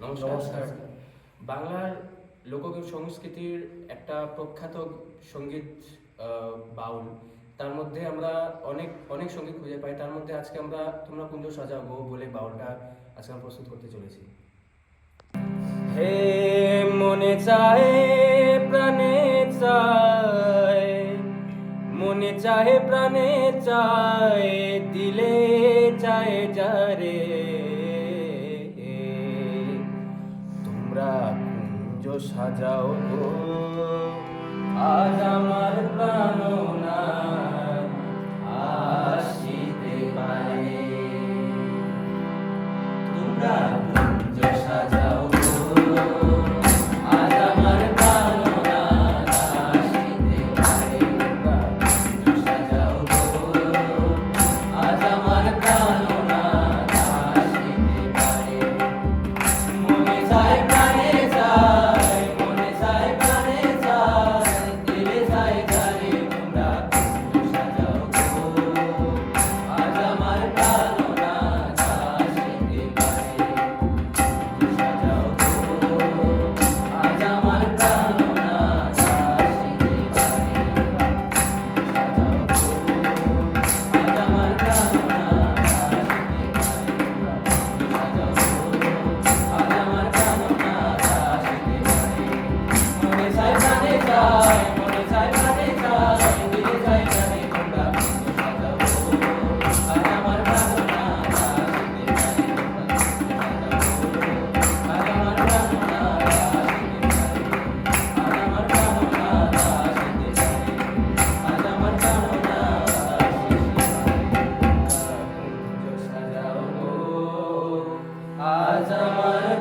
নমস্কার। বাংলার লোকগীত সংস্কৃতির একটা প্রখ্যাত সঙ্গীত বাউল। তার মধ্যে আমরা অনেক অনেক সঙ্গীত খুঁজে পাই। তার মধ্যে আজকে আমরা তোমরা কুঞ্জ সাজাও গো বলে বাউলটা আজকে আমরা প্রস্তুত করতে চলেছি। হে মনে চায় প্রাণে চায়, মনে চায় প্রাণে চায়, দিলে চায় যারে তোমরা কুঞ্জ সাজাও গো, আজ আমার প্রাণনা আসিতে পারে। তোমরা কুঞ্জ সাজাও গো, আজ আমার প্রাণনা আসিতে পারে। তোমরা কুঞ্জ সাজাও গো, আজ আমার প্রাণনা আসিতে পারে। মনে চায় প্রাণে চায়, মনে চায় প্রাণে চায়, দিলে চায় যারে তোমরা কুঞ্জ সাজাও গো, আজ আমার প্রাণনা আসিতে পারে। কুঞ্জ সাজাও গো, আজ আমার প্রাণনা আসিতে পারে। সাজাও গো, আজ আমার প্রাণনা আসিতে পারে। সাজাও গো, আজ আমার প্রাণনা আসিতে পারে। মনে চায় প্রাণে চায়, মনে চায় প্রাণে চায়, দিলে চায় যারে তোমরা কুঞ্জ সাজাও গো, আজ আমার প্রাণনা আসিতে পারে। তোমরা কুঞ্জ সাজাও গো, আজ আমার প্রাণনা আসিতে পারে। আজ আমার প্রাণনা আসিতে পারে। আজ আমার প্রাণনা আসিতে পারে। কুঞ্জ সাজাও গো, আজ আমার